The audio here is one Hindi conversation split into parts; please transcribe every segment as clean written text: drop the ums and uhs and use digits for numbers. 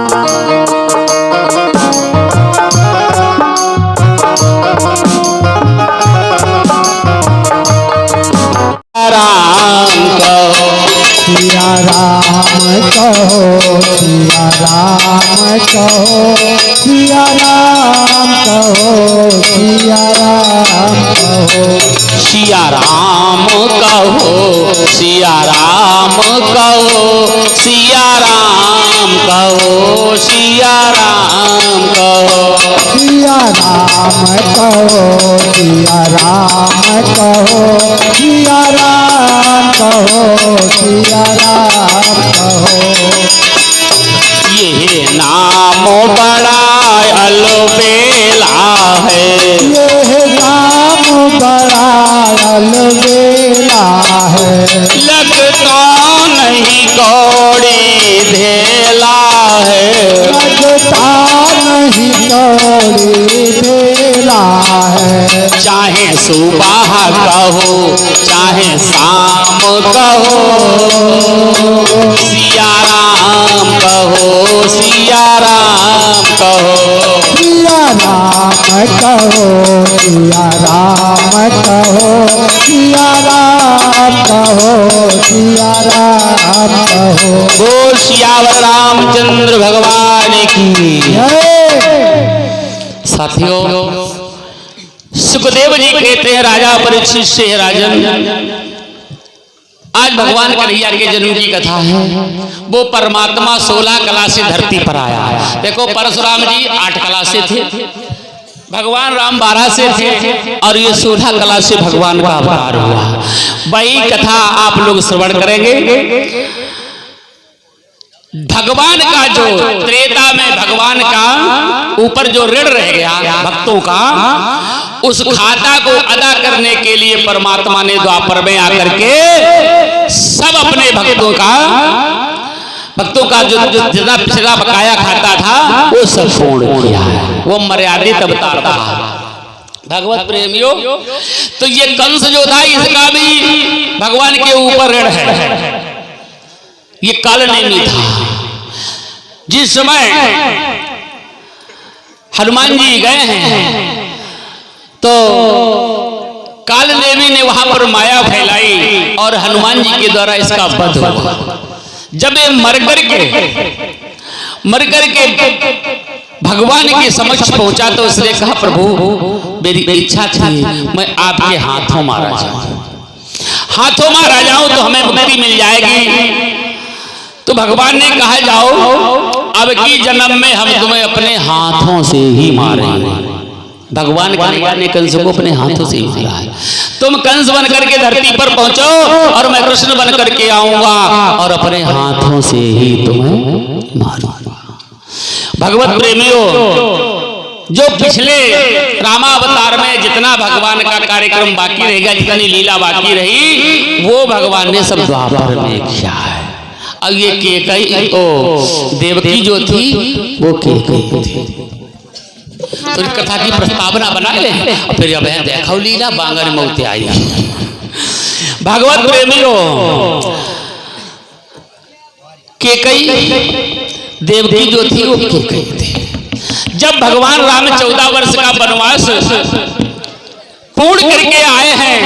सिया राम कहो, सिया राम कहो, सिया राम कहो, सिया राम कहो, सिया राम कहो, सिया राम कहो, सिया राम कहो, सिया राम कहो, सिया राम कहो, सिया राम कहो, सिया राम कहो, सिया राम कहो। ये नाम बड़ा अलबेला है, ये नाम बड़ा अलबेला है, लगता नहीं कौड़ी धेला है, लगता नहीं कौड़ी धेला है। चाहे सुबह कहो चाहे शाम कहो, सिया राम कहो, सिया राम कहो, सिया राम कहो, सिया राम कहो, सिया राम कहो, सिया राम कहो। बोल सियावर रामचंद्र भगवान की साथियों, सुखदेव जी कहते हैं राजा परीक्षित से, राजन आज भगवान कन्हैया के जन्म की कथा है। वो परमात्मा 16 कला से धरती पर आया। देखो परशुराम जी 8 कला से थे, भगवान राम 12 से थे, और ये 16 कला से भगवान का अवतार हुआ। वही कथा आप लोग श्रवण करेंगे। भगवान का जो त्रेता में भगवान का ऊपर जो ऋण रह गया भक्तों का, उस खाता को अदा करने के लिए परमात्मा ने द्वापर में आकर के सब अपने भक्तों का जो जितना पिछला बकाया खाता था वो सब पूर्ण किया है। वो मर्यादित अवतार था। भगवत प्रेमियों, तो ये कंस जो था इसका भी भगवान के ऊपर ऋण है। ये कालनेमी था। जिस समय हनुमान जी गए हैं तो कालनेमी ने वहां पर माया फैलाई और हनुमान जी के द्वारा इसका वध हुआ। जब ये मर करके भगवान के समक्ष पहुंचा तो उसने कहा, प्रभु मेरी इच्छा थी मैं आपके हाथों मारा जाऊं, हाथों मारा जाऊं तो हमें मुक्ति मिल जाएगी। तो भगवान ने कहा, जाओ अब की जन्म में हम तुम्हें अपने हाथों से ही मारेंगे। भगवान कन्हैया ने कंस को अपने हाथों से ही मारा है। तुम कंस बन करके धरती पर पहुंचो और मैं कृष्ण बन करके आऊंगा और अपने हाथों से ही तुम्हें मारूंगा। भगवत प्रेमियों, जो पिछले रामावतार में जितना भगवान का कार्यक्रम बाकी रहेगा, जितनी लीला बाकी रही, वो भगवान ने सब द्वापर में किया है। अब ये केकई देवकी जो थी वो केकई थी। तो कथा की प्रस्तावना बना ले और फिर अब देखो लीला बांगर मौते आई। भगवत प्रेमियों, केकई देवकी जो थी वो केकई थी। जब भगवान राम 14 वर्ष का वनवास पूर्ण करके आए हैं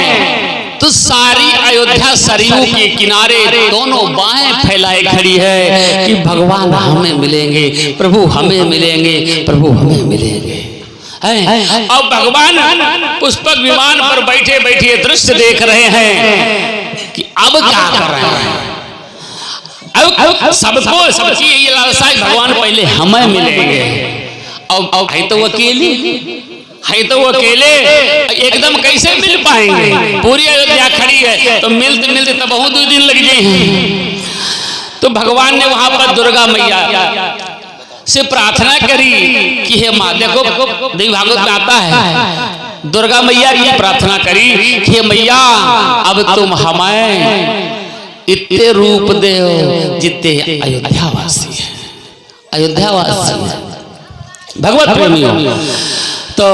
तो सारी अयोध्या सरयू के किनारे दोनों बाहें फैलाए खड़ी है कि भगवान हमें मिलेंगे, प्रभु हमें मिलेंगे, प्रभु हमें मिलेंगे। अब भगवान पुष्पक विमान पर बैठे बैठे दृश्य देख रहे हैं कि अब क्या कर रहे हैं। अब सबको सबकी ये लालसा, भगवान पहले हमें मिलेंगे। अब है तो वो अकेले एकदम कैसे मिल पाएंगे। पूरी अयोध्या खड़ी है तो मिलते मिलते तो बहुत 2 दिन लग गए हैं। तो भगवान ने वहां पर दुर्गा मैया से प्रार्थना करी कि हे माँ, देखो देवी भागवत में आता है, दुर्गा मैया की प्रार्थना करी कि हे मैया अब तुम हमें इतने रूप दे जितने अयोध्यावासी है, अयोध्यावासी है। भगवत प्रेमियों, तो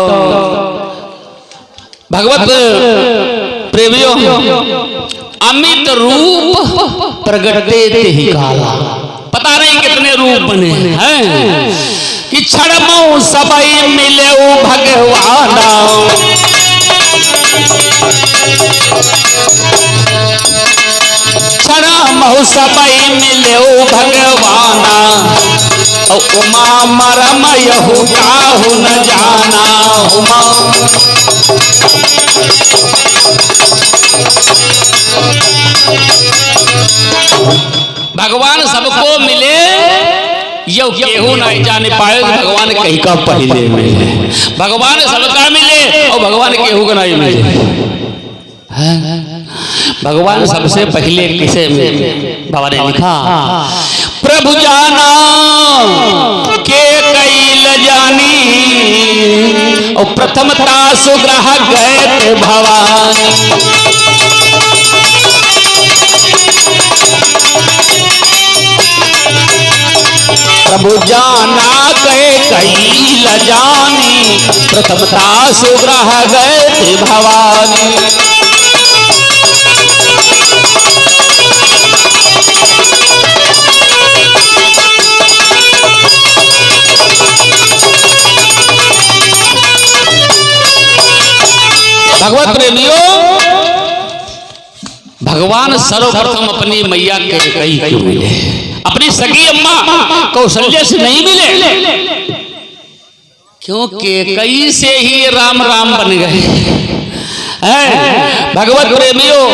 भगवत प्रेमियों, अमित रूप प्रगटे ते ही काला। पता नहीं कितने रूप बने हैं कि क्षणमो सबई मिले भगवाना, क्षणमो सबई मिले भगवाना, उमा मरम यहु काहु न जाना। उमा भगवान सबको मिले यो केहू नहीं जाने पाए, भगवान कहीं का पहले मिले। भगवान सबका मिले और भगवान केहू का नहीं मिले। भगवान सबसे पहले किसे मिले? बाबा ने लिखा प्रभु जाना के कैल जानी, और प्रथमता सुग्रह गए भवानी। प्रभु जाना कहे कैल जानी, प्रथमता सुग्रह गए भवानी। भगवत प्रेमियों, भगवान सर्वप्रथम अपनी मैया के कई क्यों मिले? अपनी सगी अम्मा कौशल्या से नहीं मिले, क्योंकि कई से ही राम राम बन गए हैं। भगवत प्रेमियों,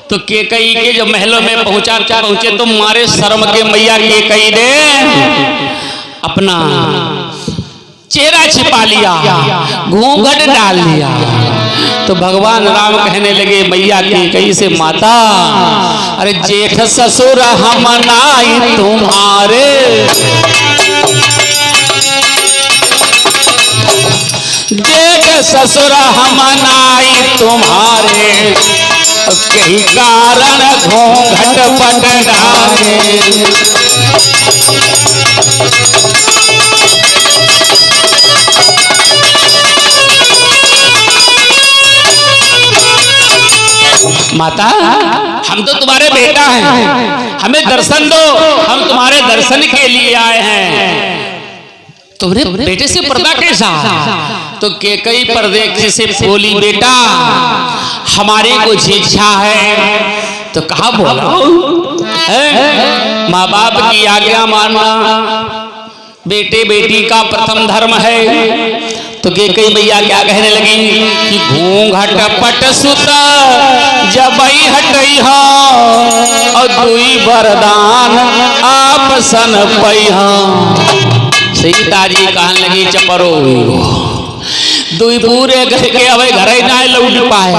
तो केकई के जब महलों में पहुंचे तो मारे शर्म के मैया केकई ने अपना चेहरा छिपा लिया, घूंघट डाल लिया। तो भगवान राम कहने लगे मैया केकई से, माता अरे जेठ ससुर हम नाई तुम्हारे, जेठ ससुर हम नाई तुम्हारे, कहीं कारण घूंघट पट डाले। माता हम तो तुम्हारे बेटा हैं, हमें दर्शन दो, हम तुम्हारे दर्शन के लिए आए हैं। तुम्हारे बेटे से पर्दा कैसा? तो केकई पर्दे से बोली बेटा हमारी कुछ इच्छा है। तो कहा बोला, माँ बाप की आज्ञा मानना बेटे बेटी का प्रथम धर्म है। तो केकई मैया क्या कहने लगी कि घूंघट पट सुत जबई हटई हो, और दुई वरदान आप सन पई हो। सीता जी कहने लगी चपरो दुई पूरे घर के अवे घर ही ना लौट पाए,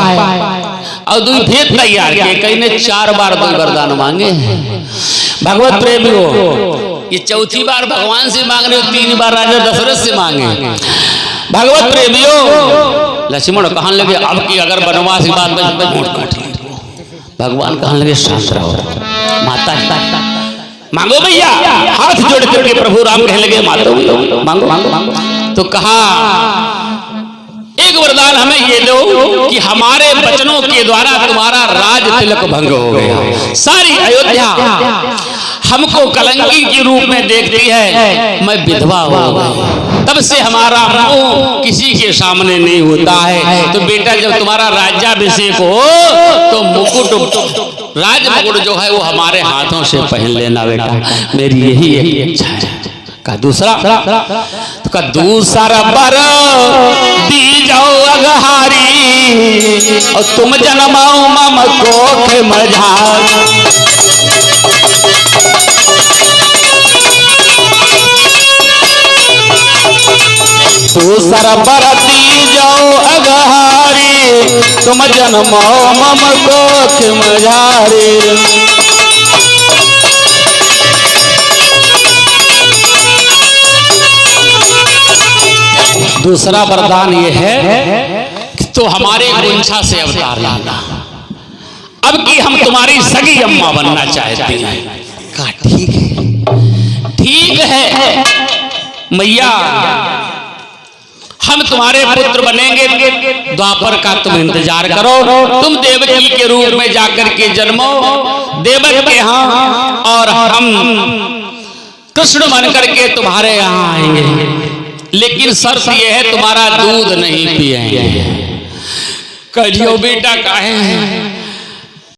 और दुई फिर तैयार के कई ने 4 बार दुई वरदान मांगे। भगवत प्रेमियों, ये चौथी बार भगवान से मांग रहे हो, 3 बार राजा दशरथ से मांगे। भगवत प्रेमियों, लक्ष्मण कहने लगे अब की अगर बनवास की बात में भगवान कहने लगे शांत रहो, माता मांगो भैया। हाथ जोड़ करके प्रभु राम कहने लगे माता मांगो मांगो। तो कहा एक वरदान हमें ये दो कि हमारे वचनों के द्वारा तुम्हारा राज तिलक भंग हो गया, सारी अयोध्या हमको कलंकी के रूप में देखती है, मैं विधवा हो गई, तब से हमारा मुंह किसी के सामने नहीं होता है। तो बेटा जब तुम्हारा राज्याभिषेक हो तो मुकुट राज मुकुट जो है वो हमारे हाथों से पहन लेना बेटा, मेरी यही एक इच्छा है। का दूसरा तो का दूसरा बर दी जाओ अगहारी, और तुम जन्माओ मम कोख मझार। दूसरा बर दी जाओ अगहारी, तुम जन्माओ मम कोख मझारी। दूसरा वरदान ये है कि तो हमारे गुंछा से अवतार लाना, अब कि हम तुम्हारी सगी अम्मा बनना चाहते हैं। कहा ठीक है, ठीक है मैया, हम तुम्हारे पुत्र बनेंगे, द्वापर का तुम इंतजार करो, तुम देवकी के रूप में जाकर के जन्मो देवक के यहाँ, और हम कृष्ण बन करके तुम्हारे यहाँ आएंगे, लेकिन शर्त यह है तुम्हारा दूध नहीं पिएंगे। कहियो बेटा काहे हैं?